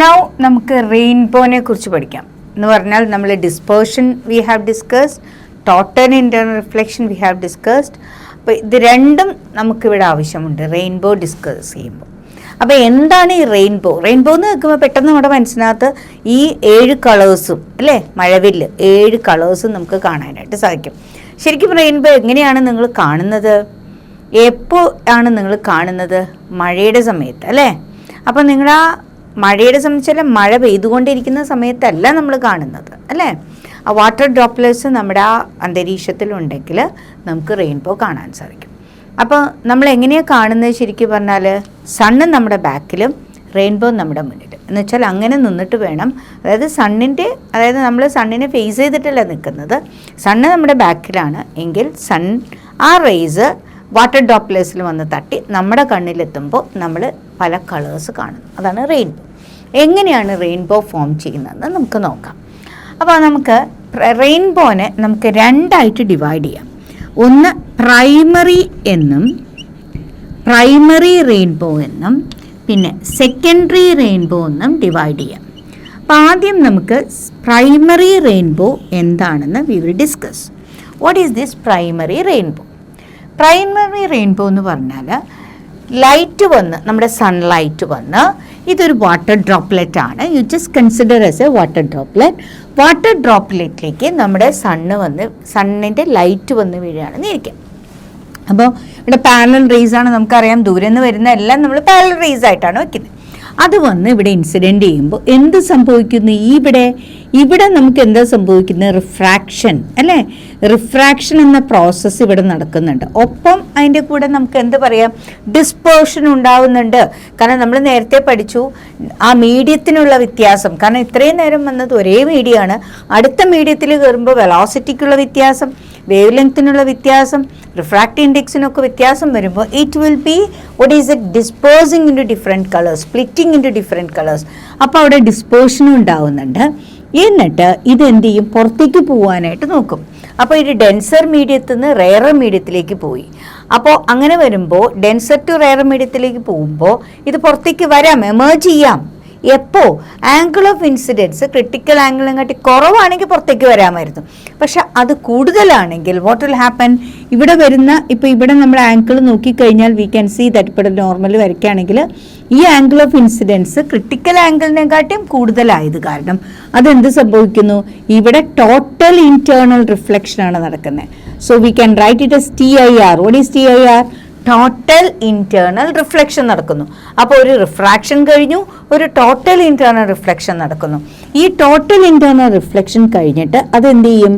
Now നമുക്ക് റെയിൻബോനെ കുറിച്ച് പഠിക്കാം. എന്ന് പറഞ്ഞാൽ നമ്മൾ dispersion we have discussed, total internal reflection we have discussed. അപ്പോൾ ഇത് രണ്ടും നമുക്കിവിടെ ആവശ്യമുണ്ട് റെയിൻബോ ഡിസ്കസ് ചെയ്യുമ്പോൾ. അപ്പോൾ എന്താണ് ഈ റെയിൻബോ? റെയിൻബോ എന്ന് കേൾക്കുമ്പോൾ പെട്ടെന്ന് നമ്മുടെ മനസ്സിനകത്ത് ഈ 7 കളേഴ്സും അല്ലേ, മഴവില്ല് 7 കളേഴ്സും നമുക്ക് കാണാനായിട്ട് സാധിക്കും. ശരിക്കും റെയിൻബോ എങ്ങനെയാണ് നിങ്ങൾ കാണുന്നത്? എപ്പോൾ ആണ് നിങ്ങൾ കാണുന്നത്? മഴയുടെ സമയത്ത് അല്ലേ. അപ്പോൾ നിങ്ങൾ ആ മഴയുടെ സംബന്ധിച്ചാൽ മഴ പെയ്തുകൊണ്ടിരിക്കുന്ന സമയത്തല്ല നമ്മൾ കാണുന്നത് അല്ലേ. ആ വാട്ടർ ഡ്രോപ്ലെറ്റ്സ് നമ്മുടെ ആ അന്തരീക്ഷത്തിലുണ്ടെങ്കിൽ നമുക്ക് റെയിൻബോ കാണാൻ സാധിക്കും. അപ്പോൾ നമ്മൾ എങ്ങനെയാണ് കാണുന്നത്? ശരിക്കും പറഞ്ഞാൽ സണ്ണ് നമ്മുടെ ബാക്കിലും റെയിൻബോ നമ്മുടെ മുന്നിലും എന്ന് വെച്ചാൽ അങ്ങനെ നിന്നിട്ട് വേണം. അതായത് നമ്മൾ സണ്ണിനെ ഫേസ് ചെയ്തിട്ടല്ല നിൽക്കുന്നത്, സണ്ണ് നമ്മുടെ ബാക്കിലാണ് എങ്കിൽ ആ റേസ് വാട്ടർ ഡ്രോപ്ലെറ്റ്സിൽ വന്ന് തട്ടി നമ്മുടെ കണ്ണിലെത്തുമ്പോൾ നമ്മൾ പല കളേഴ്സ് കാണും. അതാണ് റെയിൻബോ. എങ്ങനെയാണ് റെയിൻബോ ഫോം ചെയ്യുന്നതെന്ന് നമുക്ക് നോക്കാം. അപ്പോൾ നമുക്ക് റെയിൻബോനെ നമുക്ക് 2ആയിട്ട് ഡിവൈഡ് ചെയ്യാം. ഒന്ന് പ്രൈമറി റെയിൻബോ എന്നും പിന്നെ സെക്കൻഡറി റെയിൻബോ എന്നും ഡിവൈഡ് ചെയ്യാം. അപ്പോൾ ആദ്യം നമുക്ക് പ്രൈമറി റെയിൻബോ എന്താണെന്ന് we will discuss. What is this primary rainbow? Primary rainbow എന്ന് പറഞ്ഞാൽ ലൈറ്റ് വന്ന് നമ്മുടെ സൺലൈറ്റ് വന്ന് ഇതൊരു വാട്ടർ ഡ്രോപ്ലെറ്റ് ആണ്. You just consider as a water droplet. Water ഡ്രോപ്ലെറ്റിലേക്ക് നമ്മുടെ സണ്ണിൻ്റെ ലൈറ്റ് വന്ന് വീഴുകയാണെന്ന് ഇരിക്കാം. അപ്പോൾ ഇവിടെ പാരലൽ റേസ് ആണ്, നമുക്കറിയാം. ദൂരെ നിന്ന് വരുന്ന എല്ലാം നമ്മൾ പാരലൽ റേസ് ആയിട്ടാണ് വയ്ക്കുന്നത്. അത് വന്ന് ഇവിടെ ഇൻസിഡൻറ്റ് ചെയ്യുമ്പോൾ എന്ത് സംഭവിക്കുന്നു? ഇവിടെ നമുക്ക് എന്താ സംഭവിക്കുന്നത്? റിഫ്രാക്ഷൻ അല്ലേ. റിഫ്രാക്ഷൻ എന്ന പ്രോസസ്സ് ഇവിടെ നടക്കുന്നുണ്ട്. ഒപ്പം അതിൻ്റെ കൂടെ നമുക്ക് എന്ത് പറയാം? ഡിസ്പേർഷൻ ഉണ്ടാവുന്നുണ്ട്. കാരണം നമ്മൾ നേരത്തെ പഠിച്ചു ആ മീഡിയത്തിനുള്ള വ്യത്യാസം. കാരണം ഇത്രയും നേരം വന്നത് ഒരേ മീഡിയമാണ്. അടുത്ത മീഡിയത്തിൽ കയറുമ്പോൾ വെലോസിറ്റിക്കുള്ള വ്യത്യാസം, വേവ് ലെങ്ത്തിനുള്ള വ്യത്യാസം, റിഫ്രാക്റ്റീവ് ഇൻഡെക്സിനൊക്കെ വ്യത്യാസം വരുമ്പോൾ it will be dispersing into different colours, splitting into different colours. അപ്പോൾ അവിടെ ഡിസ്പേർഷനും ഉണ്ടാവുന്നുണ്ട്. എന്നിട്ട് ഇതെന്ത് ചെയ്യും? പുറത്തേക്ക് പോകാനായിട്ട് നോക്കും. അപ്പോൾ ഇത് ഡെൻസർ മീഡിയത്തിൽ നിന്ന് റെയർ മീഡിയത്തിലേക്ക് പോയി. അപ്പോൾ അങ്ങനെ വരുമ്പോൾ ഡെൻസർ ടു റെയർ മീഡിയത്തിലേക്ക് പോകുമ്പോൾ ഇത് പുറത്തേക്ക് വരാം, എമേർജ് ചെയ്യാം. എപ്പോൾ? ആംഗിൾ ഓഫ് ഇൻസിഡൻസ് ക്രിട്ടിക്കൽ ആംഗിളും കാട്ടി കുറവാണെങ്കിൽ പുറത്തേക്ക് വരാമായിരുന്നു. പക്ഷെ അത് കൂടുതലാണെങ്കിൽ വാട്ട് വിൽ ഹാപ്പൻ? ഇവിടെ നമ്മൾ ആംഗിൾ നോക്കിക്കഴിഞ്ഞാൽ വി ക്യാൻ സീ ദാറ്റ് ഇവിടെ നോർമൽ വരയ്ക്കുകയാണെങ്കിൽ ഈ ആംഗിൾ ഓഫ് ഇൻസിഡൻസ് ക്രിട്ടിക്കൽ ആംഗിളിനെക്കാട്ടിയും കൂടുതലായത് കാരണം അതെന്ത് സംഭവിക്കുന്നു? ഇവിടെ ടോട്ടൽ ഇന്റേണൽ റിഫ്ലക്ഷൻ ആണ് നടക്കുന്നത്. So we can write it S TIR. What is TIR? Total internal reflection നടക്കുന്നു. അപ്പോൾ ഒരു റിഫ്രാക്ഷൻ കഴിഞ്ഞു, ഒരു ടോട്ടൽ ഇന്റേണൽ റിഫ്ലക്ഷൻ നടക്കുന്നു. ഈ ടോട്ടൽ ഇന്റേണൽ റിഫ്ലക്ഷൻ കഴിഞ്ഞിട്ട് അതെന്ത് ചെയ്യും?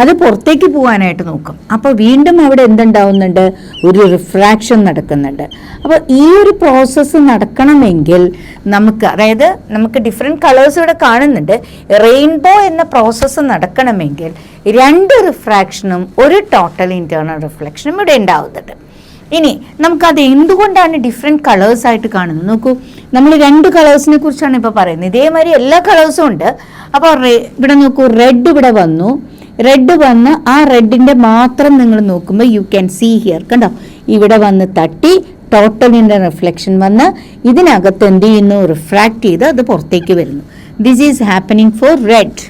അത് പുറത്തേക്ക് പോകാനായിട്ട് നോക്കും. അപ്പോൾ വീണ്ടും അവിടെ എന്തുണ്ടാവുന്നുണ്ട്? ഒരു റിഫ്രാക്ഷൻ നടക്കുന്നുണ്ട്. അപ്പോൾ ഈ ഒരു പ്രോസസ്സ് നടക്കണമെങ്കിൽ നമുക്ക് ഡിഫറെൻറ്റ് കളേഴ്സ് ഇവിടെ കാണുന്നുണ്ട്. റെയിൻബോ എന്ന പ്രോസസ്സ് നടക്കണമെങ്കിൽ 2 റിഫ്രാക്ഷനും ഒരു ടോട്ടൽ ഇന്റേണൽ റിഫ്ലക്ഷനും ഇവിടെ ഉണ്ടാവുന്നുണ്ട്. ഇനി നമുക്കത് എന്തുകൊണ്ടാണ് ഡിഫറെൻറ്റ് കളേഴ്സ് ആയിട്ട് കാണുന്നത്? നോക്കൂ, നമ്മൾ 2 കളേഴ്സിനെ കുറിച്ചാണ് ഇപ്പോൾ പറയുന്നത്. ഇതേമാതിരി എല്ലാ കളേഴ്സും ഉണ്ട്. അപ്പോൾ ഇവിടെ നോക്കൂ, ഇവിടെ വന്ന് ആ റെഡിൻ്റെ മാത്രം നിങ്ങൾ നോക്കുമ്പോൾ യു ക്യാൻ സീ ഹിയർ, കണ്ടോ? ഇവിടെ വന്ന് തട്ടി ടോട്ടലിൻ്റെ റിഫ്ലക്ഷൻ വന്ന് ഇതിനകത്ത് എന്ത് ചെയ്യുന്നു? റിഫ്രാക്ട് ചെയ്ത് അത് പുറത്തേക്ക് വരുന്നു. This is happening for red.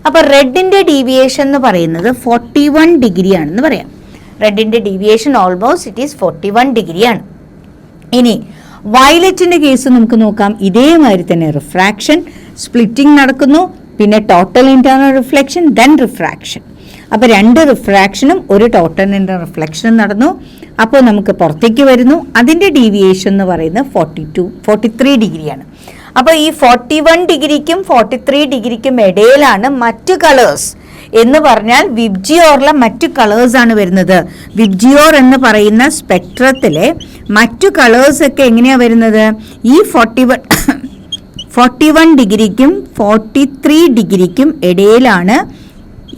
അപ്പോൾ റെഡിൻ്റെ ഡീവിയേഷൻ എന്ന് പറയുന്നത് 41 ഡിഗ്രി ആണെന്ന് പറയാം. റെഡിൻ്റെ ഡീവിയേഷൻ ഓൾമോസ്റ്റ് ഇറ്റ് ഈസ് 41 ഡിഗ്രിയാണ്. ഇനി വയലറ്റിൻ്റെ കേസ് നമുക്ക് നോക്കാം. ഇതേമാതിരി തന്നെ റിഫ്രാക്ഷൻ, സ്പ്ലിറ്റിംഗ് നടക്കുന്നു, പിന്നെ total internal reflection, then refraction. അപ്പോൾ 2 റിഫ്രാക്ഷനും ഒരു ടോട്ടൽ ഇന്റേണൽ റിഫ്ലക്ഷനും നടന്നു. അപ്പോൾ നമുക്ക് പുറത്തേക്ക് വരുന്നു. അതിൻ്റെ ഡീവിയേഷൻ എന്ന് പറയുന്നത് 43 ഡിഗ്രിയാണ്. അപ്പോൾ ഈ 41 ഡിഗ്രിക്കും 43 ഡിഗ്രിക്കും ഇടയിലാണ് മറ്റു കളേഴ്സ് എന്ന് പറഞ്ഞാൽ വിബ്ജിയോറിലെ മറ്റു കളേഴ്സാണ് വരുന്നത്. വിബ്ജിയോർ എന്ന് പറയുന്ന സ്പെക്ട്രത്തിലെ മറ്റു കളേഴ്സൊക്കെ എങ്ങനെയാണ് വരുന്നത്? ഈ 41 ഡിഗ്രിക്കും 43 ഡിഗ്രിക്കും ഇടയിലാണ്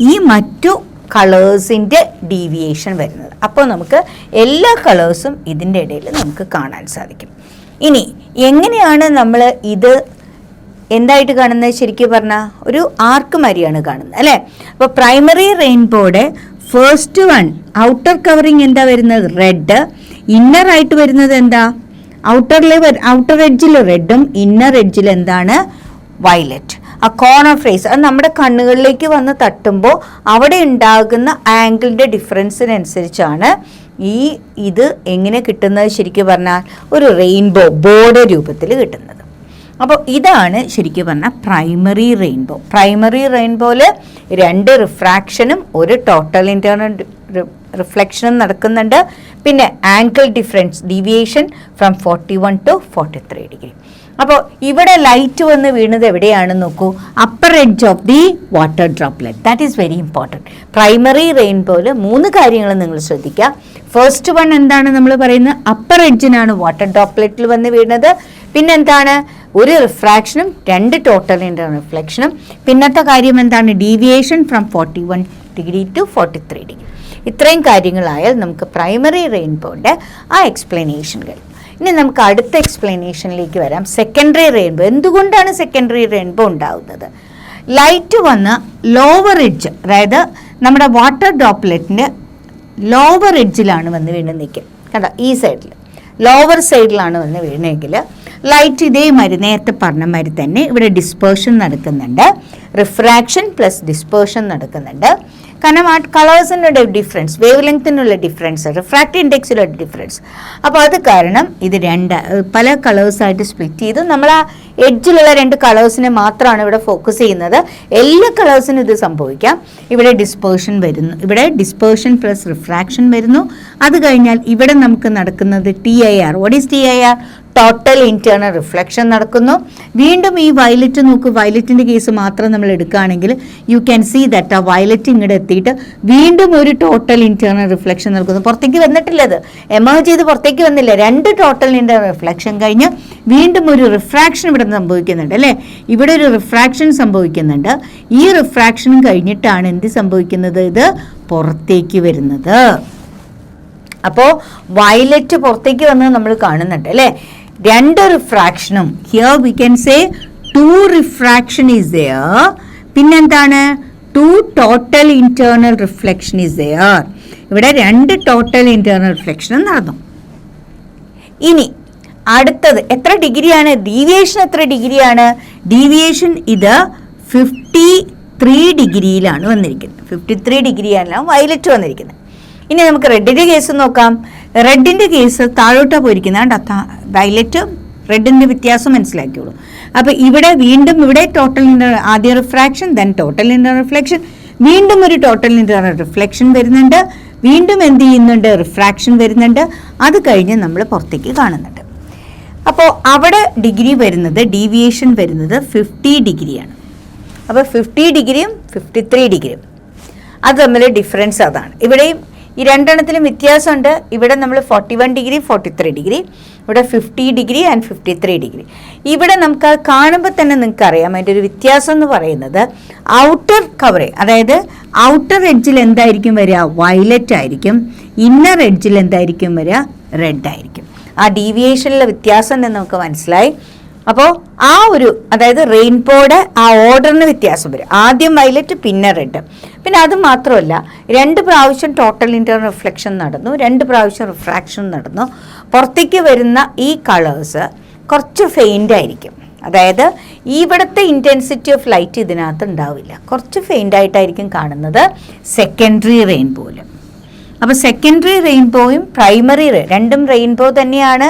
ഈ മറ്റു കളേഴ്സിൻ്റെ ഡീവിയേഷൻ വരുന്നത്. അപ്പോൾ നമുക്ക് എല്ലാ കളേഴ്സും ഇതിൻ്റെ ഇടയിൽ നമുക്ക് കാണാൻ സാധിക്കും. ഇനി എങ്ങനെയാണ് നമ്മൾ ഇത് എന്തായിട്ട് കാണുന്നത്? ശരിക്കും പറഞ്ഞാൽ ഒരു ആർക്ക് മാതിരിയാണ് കാണുന്നത് അല്ലേ. അപ്പോൾ പ്രൈമറി റെയിൻബോയുടെ ഫസ്റ്റ് ഔട്ടർ കവറിങ് എന്താ വരുന്നത്? റെഡ്. ഇന്നർ ആയിട്ട് വരുന്നത് എന്താ? ഔട്ടർ എഡ്ജിൽ റെഡും ഇന്നർ എഡ്ജിൽ എന്താണ് വയലറ്റ്. ആ കോർണർ ഫേസ് അത് നമ്മുടെ കണ്ണുകളിലേക്ക് വന്ന് തട്ടുമ്പോൾ അവിടെ ഉണ്ടാകുന്ന ആംഗിളിൻ്റെ ഡിഫറൻസിനനുസരിച്ചാണ് ഇത് എങ്ങനെ കിട്ടുന്നത് ശരിക്കും പറഞ്ഞാൽ ഒരു റെയിൻബോ ബോർഡർ രൂപത്തിൽ കിട്ടുന്നത്. അപ്പോൾ ഇതാണ് ശരിക്കും പറഞ്ഞാൽ പ്രൈമറി റെയിൻബോ. പ്രൈമറി റെയിൻബോയിൽ 2 റിഫ്രാക്ഷനും 1 ടോട്ടൽ ഇൻറ്റേർണൽ റിഫ്ലക്ഷനും നടക്കുന്നുണ്ട്. പിന്നെ angle difference deviation from 41 to 43 degree. അപ്പോൾ ഇവിടെ ലൈറ്റ് വന്ന് വീണത് എവിടെയാണെന്ന് നോക്കൂ, upper edge of the water droplet. That is very important. Primary റെയിൻബോയിൽ 3 കാര്യങ്ങൾ നിങ്ങൾ ശ്രദ്ധിക്കുക. ഫസ്റ്റ് വൺ എന്താണ് നമ്മൾ പറയുന്നത്, അപ്പർ എഡ്ജിനാണ് വാട്ടർ ഡ്രോപ്ലെറ്റിൽ വന്ന് വീണത്. പിന്നെന്താണ്, 1 റിഫ്രാക്ഷനും 2 ടോട്ടൽ ഇൻറ്റേർണൽ റിഫ്ലക്ഷനും. പിന്നത്തെ കാര്യം എന്താണ്, deviation from 41 degree to 43 degree. ഇത്രയും കാര്യങ്ങളായാൽ നമുക്ക് പ്രൈമറി റെയിൻബോയുടെ ആ എക്സ്പ്ലനേഷൻ കഴിയും. ഇനി നമുക്ക് അടുത്ത എക്സ്പ്ലനേഷനിലേക്ക് വരാം. Secondary rainbow. എന്തുകൊണ്ടാണ് സെക്കൻഡറി റെയിൻബോ ഉണ്ടാകുന്നത്? ലൈറ്റ് വന്ന് ലോവർ എഡ്ജ്, അതായത് നമ്മുടെ വാട്ടർ ഡ്രോപ്ലെറ്റിൻ്റെ ലോവർ എഡ്ജിലാണ് വന്ന് വീണ് നിൽക്കുക. കണ്ടോ, ഈ സൈഡിൽ ലോവർ സൈഡിലാണ് വന്ന് വീണെങ്കിൽ ലൈറ്റ് ഇതേമാതിരി നേരത്തെ പറഞ്ഞ മാതിരി തന്നെ ഇവിടെ ഡിസ്പേർഷൻ നടക്കുന്നുണ്ട്. റിഫ്രാക്ഷൻ പ്ലസ് ഡിസ്പേർഷൻ നടക്കുന്നുണ്ട്. കാരണം ആ കളേഴ്സിനുള്ള ഡിഫറൻസ്, വേവ് ലെങ്ത്തിനുള്ള ഡിഫറൻസ്, റിഫ്രാക്റ്റീവ് ഇൻഡെക്സിലുള്ള ഡിഫറൻസ്. അപ്പോൾ അത് കാരണം ഇത് പല കളേഴ്സായിട്ട് സ്പ്ലിറ്റ് ചെയ്തു. നമ്മൾ ആ എഡ്ജിലുള്ള 2 കളേഴ്സിനെ മാത്രമാണ് ഇവിടെ ഫോക്കസ് ചെയ്യുന്നത്. എല്ലാ കളേഴ്സിനും ഇത് സംഭവിക്കാം. ഇവിടെ ഡിസ്പേർഷൻ വരുന്നു, ഇവിടെ ഡിസ്പേർഷൻ പ്ലസ് റിഫ്രാക്ഷൻ വരുന്നു. അത് കഴിഞ്ഞാൽ ഇവിടെ നമുക്ക് നടക്കുന്നത് TIR. What is TIR? Total internal reflection നടക്കുന്നു. വീണ്ടും ഈ വയലറ്റ് നോക്കൂ, വയലറ്റിൻ്റെ കേസ് മാത്രം നമ്മൾ എടുക്കുകയാണെങ്കിൽ യു ക്യാൻ സീ ദാറ്റ് ആ വയലറ്റ് ഇങ്ങോട്ട് എത്തിയിട്ട് വീണ്ടും ഒരു ടോട്ടൽ ഇൻറ്റേർണൽ റിഫ്ലക്ഷൻ നടക്കുന്നു. പുറത്തേക്ക് വന്നിട്ടില്ല, അത് എമേർജ് ചെയ്ത് പുറത്തേക്ക് വന്നില്ല. 2 ടോട്ടൽ ഇൻറ്റേർണൽ റിഫ്ലക്ഷൻ കഴിഞ്ഞ് വീണ്ടും ഒരു റിഫ്രാക്ഷൻ ഇവിടെ സംഭവിക്കുന്നുണ്ട് അല്ലേ. ഇവിടെ ഒരു റിഫ്രാക്ഷൻ സംഭവിക്കുന്നുണ്ട്. ഈ റിഫ്രാക്ഷനും കഴിഞ്ഞിട്ടാണ് എന്ത് സംഭവിക്കുന്നത്, ഇത് പുറത്തേക്ക് വരുന്നത്. അപ്പോൾ വയലറ്റ് പുറത്തേക്ക് വന്നത് നമ്മൾ കാണുന്നുണ്ട് അല്ലേ. 2 റിഫ്രാക്ഷനും, here we can say 2 refraction is there. പിന്നെന്താണ്, 2 total internal reflection is there. ഇവിടെ 2 ടോട്ടൽ ഇൻറ്റേർണൽ റിഫ്ലക്ഷനും നടന്നു. ഇനി അടുത്തത് എത്ര ഡിഗ്രിയാണ്, ഡീവിയേഷൻ എത്ര ഡിഗ്രിയാണ്? ഡീവിയേഷൻ ഇത് 53 ഡിഗ്രിയിലാണ് വന്നിരിക്കുന്നത്. 53 ഡിഗ്രിയാണ് വയലറ്റ് വന്നിരിക്കുന്നത്. ഇനി നമുക്ക് റെഡിൻ്റെ കേസ് നോക്കാം. റെഡിൻ്റെ കേസ് താഴോട്ടാണ് പോയിരിക്കുന്നത്. വയലറ്റ് റെഡിൻ്റെ വ്യത്യാസം മനസ്സിലാക്കിയോളൂ. അപ്പോൾ ഇവിടെ വീണ്ടും ഇവിടെ ടോട്ടൽ ഇൻറ്റേർണൽ, ആദ്യം refraction, then total internal reflection, വീണ്ടും ഒരു ടോട്ടൽ ഇൻറ്റേർണൽ റിഫ്ലക്ഷൻ വരുന്നുണ്ട്, വീണ്ടും എന്ത് ചെയ്യുന്നുണ്ട്, റിഫ്രാക്ഷൻ വരുന്നുണ്ട്. അത് കഴിഞ്ഞ് നമ്മൾ പുറത്തേക്ക് കാണുന്നുണ്ട്. അപ്പോൾ അവിടെ ഡിഗ്രി വരുന്നത്, ഡീവിയേഷൻ വരുന്നത് 50 ഡിഗ്രിയാണ്. അപ്പോൾ 50 ഡിഗ്രിയും 53 ഡിഗ്രിയും അത് തമ്മിൽ ഡിഫറൻസ് അതാണ്. ഇവിടെയും ഈ 2 എണ്ണത്തിലും വ്യത്യാസമുണ്ട്. ഇവിടെ നമ്മൾ 41 ഡിഗ്രി 43 ഡിഗ്രി, ഇവിടെ 50 ഡിഗ്രി ആൻഡ് 53 ഡിഗ്രി. ഇവിടെ നമുക്ക് അത് കാണുമ്പോൾ തന്നെ നിങ്ങൾക്ക് അറിയാം അതിൻ്റെ ഒരു വ്യത്യാസം എന്ന് പറയുന്നത് ഔട്ടർ കവറേജ്, അതായത് ഔട്ടർ എഡ്ജിൽ എന്തായിരിക്കും വരിക, വയലറ്റ് ആയിരിക്കും. ഇന്നർ എഡ്ജിൽ എന്തായിരിക്കും വരിക, റെഡ് ആയിരിക്കും. ആ ഡീവിയേഷനിലെ വ്യത്യാസം എന്ന് നമുക്ക് മനസ്സിലായി. അപ്പോൾ ആ ഒരു, അതായത് റെയിൻബോയുടെ ആ ഓർഡറിന് വ്യത്യാസം വരും. ആദ്യം വയലറ്റ് പിന്നെ റെഡ്. പിന്നെ അത് മാത്രമല്ല 2 പ്രാവശ്യം ടോട്ടൽ ഇൻറ്റേർണൽ റിഫ്ലക്ഷൻ നടന്നു, 2 പ്രാവശ്യം റിഫ്രാക്ഷൻ നടന്നു. പുറത്തേക്ക് വരുന്ന ഈ കളേഴ്സ് കുറച്ച് ഫെയിൻ്റ് ആയിരിക്കും. അതായത് ഇവിടുത്തെ ഇൻറ്റൻസിറ്റി ഓഫ് ലൈറ്റ് ഇതിനകത്ത് ഉണ്ടാവില്ല, കുറച്ച് ഫെയിൻ്റ് ആയിട്ടായിരിക്കും കാണുന്നത് സെക്കൻഡറി റെയിൻബോയിൽ. അപ്പോൾ സെക്കൻഡറി റെയിൻബോയും പ്രൈമറി രണ്ടും റെയിൻബോ തന്നെയാണ്.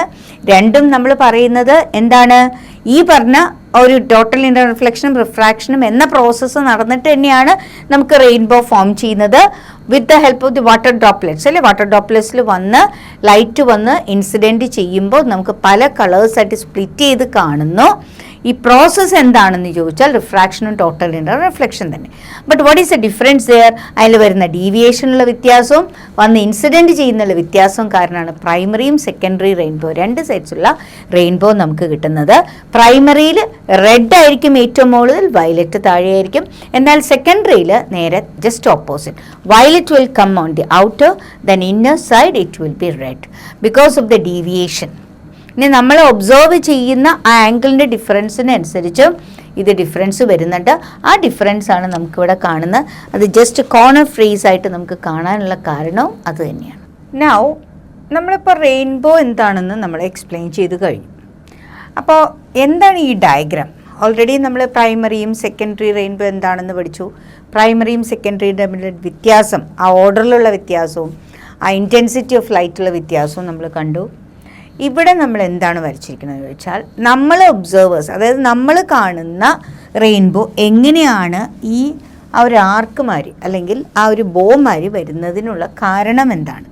രണ്ടും നമ്മൾ പറയുന്നത് എന്താണ്, ഈ പറഞ്ഞ ഒരു ടോട്ടൽ ഇൻറ്റേർണൽ റിഫ്ലക്ഷനും റിഫ്രാക്ഷനും എന്ന പ്രോസസ്സ് നടന്നിട്ട് തന്നെയാണ് നമുക്ക് റെയിൻബോ ഫോം ചെയ്യുന്നത് with the help of the water droplets അല്ലേ. വാട്ടർ ഡ്രോപ്ലെറ്റ്സിൽ വന്ന് ലൈറ്റ് വന്ന് ഇൻസിഡൻറ്റ് ചെയ്യുമ്പോൾ നമുക്ക് പല കളേഴ്സായിട്ട് സ്പ്ലിറ്റ് ചെയ്ത് കാണുന്നു. ഈ പ്രോസസ്സ് എന്താണെന്ന് ചോദിച്ചാൽ റിഫ്രാക്ഷനും ടോട്ടൽ ഇൻറ്റേർണൽ റിഫ്ലക്ഷൻ തന്നെ. But what is the difference there? അതിൽ വരുന്ന ഡീവിയേഷനുള്ള വ്യത്യാസവും വന്ന് ഇൻസിഡൻറ്റ് ചെയ്യുന്നുള്ള വ്യത്യാസവും കാരണമാണ് പ്രൈമറിയും സെക്കൻഡറി റെയിൻബോ 2 സൈഡ്സുള്ള റെയിൻബോ നമുക്ക് കിട്ടുന്നത്. പ്രൈമറിയിൽ റെഡ് ആയിരിക്കും ഏറ്റവും മുകളിൽ, വയലറ്റ് താഴെയായിരിക്കും. എന്നാൽ സെക്കൻഡറിയിൽ നേരെ just opposite, violet will come on the outer, then inner side it will be red because of the deviation. ഇനി നമ്മൾ ഒബ്സർവ് ചെയ്യുന്ന ആ ആംഗിളിൻ്റെ ഡിഫറൻസിനനുസരിച്ച് ഇത് ഡിഫറൻസ് വരുന്നുണ്ട്. ആ ഡിഫറൻസ് ആണ് നമുക്കിവിടെ കാണുന്നത്. അത് ജസ്റ്റ് കോർണർ ഫ്രീസ് ആയിട്ട് നമുക്ക് കാണാനുള്ള കാരണവും അത് തന്നെയാണ്. നൗ നമ്മളിപ്പോൾ റെയിൻബോ എന്താണെന്ന് നമ്മൾ എക്സ്പ്ലെയിൻ ചെയ്ത് കഴിഞ്ഞു. അപ്പോൾ എന്താണ് ഈ ഡയഗ്രാം? ഓൾറെഡി നമ്മൾ പ്രൈമറിയും സെക്കൻഡറി റെയിൻബോ എന്താണെന്ന് പഠിച്ചു. പ്രൈമറിയും സെക്കൻഡറിയും തമ്മിലുള്ള വ്യത്യാസം, ആ ഓർഡറിലുള്ള വ്യത്യാസവും ആ ഇൻറ്റൻസിറ്റി ഓഫ് ലൈറ്റുള്ള വ്യത്യാസവും നമ്മൾ കണ്ടു. ഇവിടെ നമ്മൾ എന്താണ് വരച്ചിരിക്കുന്നത് വെച്ചാൽ, നമ്മൾ ഒബ്സർവേഴ്സ്, അതായത് നമ്മൾ കാണുന്ന റെയിൻബോ എങ്ങനെയാണ് ഈ ആ ഒരു ആർക്കുമാർ അല്ലെങ്കിൽ ആ ഒരു ബോമാർ വരുന്നതിനുള്ള കാരണം എന്താണ്.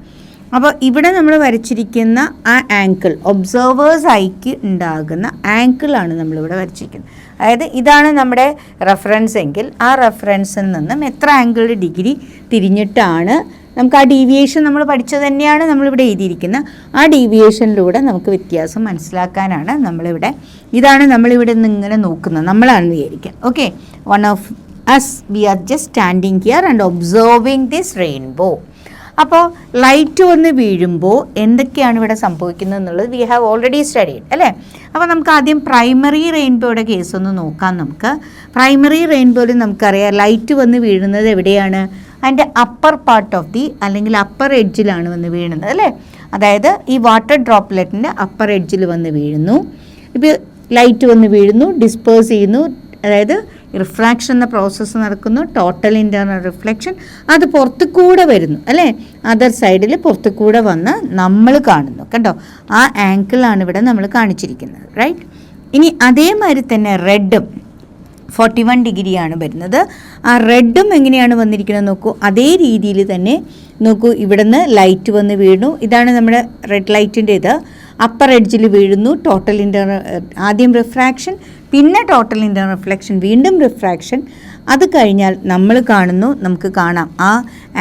അപ്പോൾ ഇവിടെ നമ്മൾ വരച്ചിരിക്കുന്ന ആ ആങ്കിൾ, ഒബ്സർവേഴ്സ് ഐക്ക് ഉണ്ടാകുന്ന ആങ്കിളാണ് നമ്മളിവിടെ വരച്ചിരിക്കുന്നത്. അതായത് ഇതാണ് നമ്മുടെ റെഫറൻസ് എങ്കിൽ ആ റെഫറൻസിൽ നിന്നും എത്ര ആംഗിൾ ഡിഗ്രി തിരിഞ്ഞിട്ടാണ് നമുക്ക് ആ ഡീവിയേഷൻ നമ്മൾ പഠിച്ചത് തന്നെയാണ് നമ്മളിവിടെ എഴുതിയിരിക്കുന്നത്. ആ ഡീവിയേഷനിലൂടെ നമുക്ക് വ്യത്യാസം മനസ്സിലാക്കാനാണ് നമ്മളിവിടെ, ഇതാണ് നമ്മളിവിടെ നിന്ന് ഇങ്ങനെ നോക്കുന്നത്, നമ്മളാണെന്ന് വിചാരിക്കാം. Okay, one of us, we are just standing here and observing this rainbow. അപ്പോൾ ലൈറ്റ് വന്ന് വീഴുമ്പോൾ എന്തൊക്കെയാണ് ഇവിടെ സംഭവിക്കുന്നത് എന്നുള്ളത് വി ഹാവ് ഓൾറെഡി സ്റ്റഡീഡ് അല്ലേ. അപ്പോൾ നമുക്ക് ആദ്യം പ്രൈമറി റെയിൻബോയുടെ കേസ് ഒന്ന് നോക്കാം. നമുക്ക് പ്രൈമറി റെയിൻബോയിൽ നമുക്കറിയാം ലൈറ്റ് വന്ന് വീഴുന്നത് എവിടെയാണ്? അതിൻ്റെ അപ്പർ പാർട്ട് ഓഫ് ദി അല്ലെങ്കിൽ അപ്പർ എഡ്ജിലാണ് വന്ന് വീഴുന്നത് അല്ലേ. അതായത് ഈ വാട്ടർ ഡ്രോപ്ലെറ്റിൻ്റെ അപ്പർ എഡ്ജിൽ വന്ന് വീഴുന്നു. ഇപ്പോൾ ലൈറ്റ് വന്ന് വീഴുന്നു, ഡിസ്പേഴ്സ് ചെയ്യുന്നു, അതായത് റിഫ്രാക്ഷൻ എന്ന പ്രോസസ്സ് നടക്കുന്നു, ടോട്ടൽ ഇൻറ്റേർണൽ റിഫ്ലക്ഷൻ, അത് പുറത്തു കൂടെ വരുന്നു അല്ലേ. അതർ സൈഡിൽ പുറത്തു കൂടെ വന്ന് നമ്മൾ കാണുന്നു. കണ്ടോ, ആ ആങ്കിളാണ് ഇവിടെ നമ്മൾ കാണിച്ചിരിക്കുന്നത്, റൈറ്റ്. ഇനി അതേമാതിരി തന്നെ റെഡും 41 ഡിഗ്രിയാണ് വരുന്നത്. ആ റെഡും എങ്ങനെയാണ് വന്നിരിക്കുന്നത് നോക്കൂ. അതേ രീതിയിൽ തന്നെ നോക്കൂ, ഇവിടുന്ന് ലൈറ്റ് വന്ന് വീണു, ഇതാണ് നമ്മുടെ റെഡ് ലൈറ്റിൻ്റെ ഇത്, അപ്പർ എഡ്ജിൽ വീഴുന്നു, ടോട്ടൽ ഇൻറ്റേർണൽ, ആദ്യം റിഫ്രാക്ഷൻ, പിന്നെ ടോട്ടൽ ഇൻറ്റേർണൽ റിഫ്ലക്ഷൻ, വീണ്ടും റിഫ്രാക്ഷൻ. അത് കഴിഞ്ഞാൽ നമ്മൾ കാണുന്നു, നമുക്ക് കാണാം ആ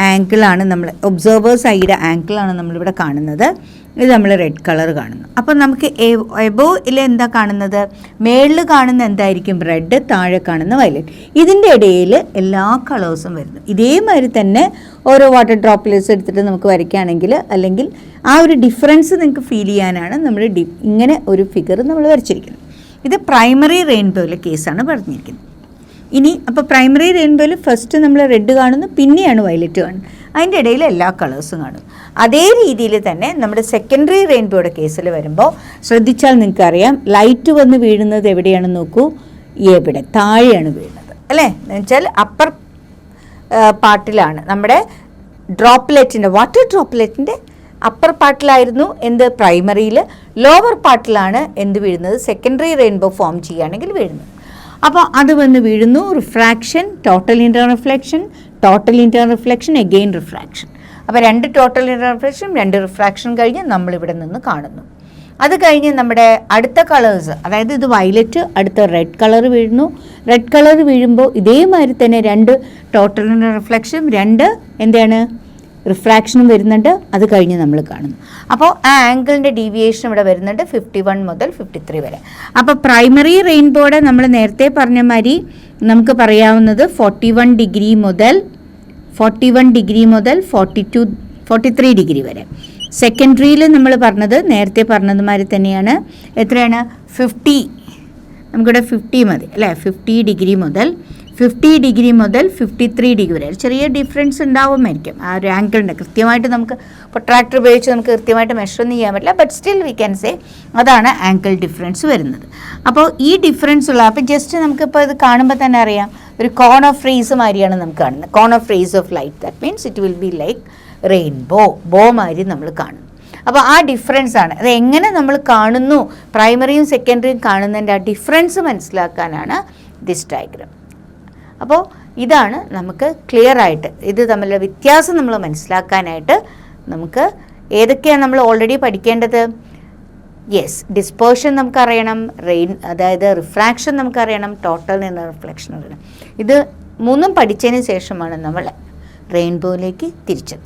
ആങ്കിളാണ് നമ്മൾ ഒബ്സർവേഴ്സ് ഐയുടെ ആങ്കിളാണ് നമ്മളിവിടെ കാണുന്നത്. ഇത് നമ്മൾ റെഡ് കളർ കാണുന്നു. അപ്പോൾ നമുക്ക് എബോയിൽ എന്താ കാണുന്നത്? മേളിൽ കാണുന്ന എന്തായിരിക്കും? റെഡ്, താഴെ കാണുന്ന വയലറ്റ്. ഇതിൻ്റെ ഇടയിൽ എല്ലാ കളേഴ്സും വരുന്നു. ഇതേമാതിരി തന്നെ ഓരോ വാട്ടർ ഡ്രോപ്ലെറ്റ്സ് എടുത്തിട്ട് നമുക്ക് വരയ്ക്കുകയാണെങ്കിൽ, അല്ലെങ്കിൽ ആ ഒരു ഡിഫറൻസ് നിങ്ങൾക്ക് ഫീൽ ചെയ്യാനാണ് നമ്മൾ ഇങ്ങനെ ഒരു ഫിഗർ നമ്മൾ വരച്ചിരിക്കുന്നത്. ഇത് പ്രൈമറി റെയിൻബോയിലെ കേസാണ് പറഞ്ഞിരിക്കുന്നത്. ഇനി അപ്പോൾ പ്രൈമറി റെയിൻബോയിൽ ഫസ്റ്റ് നമ്മൾ റെഡ് കാണുന്നു, പിന്നെയാണ് വയലറ്റ് കാണുന്നത്, അതിൻ്റെ ഇടയിൽ എല്ലാ കളേഴ്സും കാണും. അതേ രീതിയിൽ തന്നെ നമ്മുടെ സെക്കൻഡറി റെയിൻബോയുടെ കേസിൽ വരുമ്പോൾ ശ്രദ്ധിച്ചാൽ നിങ്ങൾക്കറിയാം ലൈറ്റ് വന്ന് വീഴുന്നത് എവിടെയാണെന്ന് നോക്കൂ, എവിടെ? താഴെയാണ് വീഴുന്നത് അല്ലേ. എന്ന് വെച്ചാൽ അപ്പർ പാർട്ടിലാണ് നമ്മുടെ ഡ്രോപ്ലെറ്റിൻ്റെ, വാട്ടർ ഡ്രോപ്ലെറ്റിൻ്റെ അപ്പർ പാർട്ടിലായിരുന്നു എന്ത്? പ്രൈമറിയിൽ. ലോവർ പാർട്ടിലാണ് എന്ത് വീഴുന്നത്? സെക്കൻഡറി റെയിൻബോ ഫോം ചെയ്യുകയാണെങ്കിൽ വീഴുന്നത്. അപ്പോൾ അത് വന്ന് വീഴുന്നു, refraction, total internal reflection, total internal reflection, again refraction. അപ്പോൾ 2 ടോട്ടൽ ഇൻറ്റേർണൽ റിഫ്ലക്ഷൻ, 2 റിഫ്രാക്ഷൻ കഴിഞ്ഞ് നമ്മളിവിടെ നിന്ന് കാണുന്നു. അത് കഴിഞ്ഞ് നമ്മുടെ അടുത്ത കളേഴ്സ്, അതായത് ഇത് വയലറ്റ്, അടുത്ത റെഡ് കളർ വീഴുന്നു. റെഡ് കളർ വീഴുമ്പോൾ ഇതേമാതിരി തന്നെ 2 ടോട്ടൽ ഇൻറ്റേർണൽ റിഫ്ലക്ഷൻ, 2 എന്താണ് റിഫ്രാക്ഷനും വരുന്നുണ്ട്. അത് കഴിഞ്ഞ് നമ്മൾ കാണുന്നു. അപ്പോൾ ആ ആംഗിളിൻ്റെ ഡീവിയേഷൻ ഇവിടെ വരുന്നുണ്ട് 51 മുതൽ 53 വരെ. അപ്പോൾ പ്രൈമറി റെയിൻബോയുടെ നമ്മൾ നേരത്തെ പറഞ്ഞ മാതിരി നമുക്ക് പറയാവുന്നത് 41 ഡിഗ്രി മുതൽ 43 ഡിഗ്രി വരെ. സെക്കൻഡറിയിൽ നമ്മൾ പറഞ്ഞത് നേരത്തെ പറഞ്ഞതുമാതിരി തന്നെയാണ്. എത്രയാണ്? 50, നമുക്കിവിടെ 50 മതി അല്ലേ. 50 ഡിഗ്രി മുതൽ 53 ഡിഗ്രി വരെ ചെറിയ ഡിഫറൻസ് ഉണ്ടാവുമായിരിക്കും ആ ഒരു ആംഗിളിൻ്റെ. കൃത്യമായിട്ട് നമുക്ക് പ്രൊട്രാക്ടർ ഉപയോഗിച്ച് നമുക്ക് കൃത്യമായിട്ട് മെഷർ ഒന്നും ചെയ്യാൻ പറ്റില്ല, but still we can say അതാണ് ആംഗിൾ ഡിഫറൻസ് വരുന്നത്. അപ്പോൾ ഈ ഡിഫറൻസ് ഉള്ള, അപ്പോൾ ജസ്റ്റ് നമുക്കിപ്പോൾ ഇത് കാണുമ്പോൾ തന്നെ അറിയാം ഒരു കോൺ ഓഫ് റേസ് മാതിരിയാണ് നമുക്ക് കാണുന്നത്. Cone of rays of light, that means it will be like rainbow, bow മാതിരി നമ്മൾ കാണും. അപ്പോൾ ആ ഡിഫറൻസ് ആണ്, അത് എങ്ങനെ നമ്മൾ കാണുന്നു, പ്രൈമറിയും സെക്കൻഡറിയും കാണുന്നതിൻ്റെ ആ ഡിഫറൻസ് മനസ്സിലാക്കാനാണ് ദിസ് ഡയഗ്രാം. അപ്പോൾ ഇതാണ് നമുക്ക് ക്ലിയർ ആയിട്ട് ഇത് തമ്മിലുള്ള വ്യത്യാസം നമ്മൾ മനസ്സിലാക്കാനായിട്ട് നമുക്ക് ഏതൊക്കെയാണ് നമ്മൾ ഓൾറെഡി പഠിക്കേണ്ടത്? യെസ്, ഡിസ്പേർഷൻ നമുക്കറിയണം, അതായത് റിഫ്രാക്ഷൻ നമുക്കറിയണം, ടോട്ടൽ റിഫ്ലക്ഷൻ അറിയണം. ഇത് 3 പഠിച്ചതിന് ശേഷമാണ് നമ്മൾ റെയിൻബോയിലേക്ക് തിരിച്ചത്.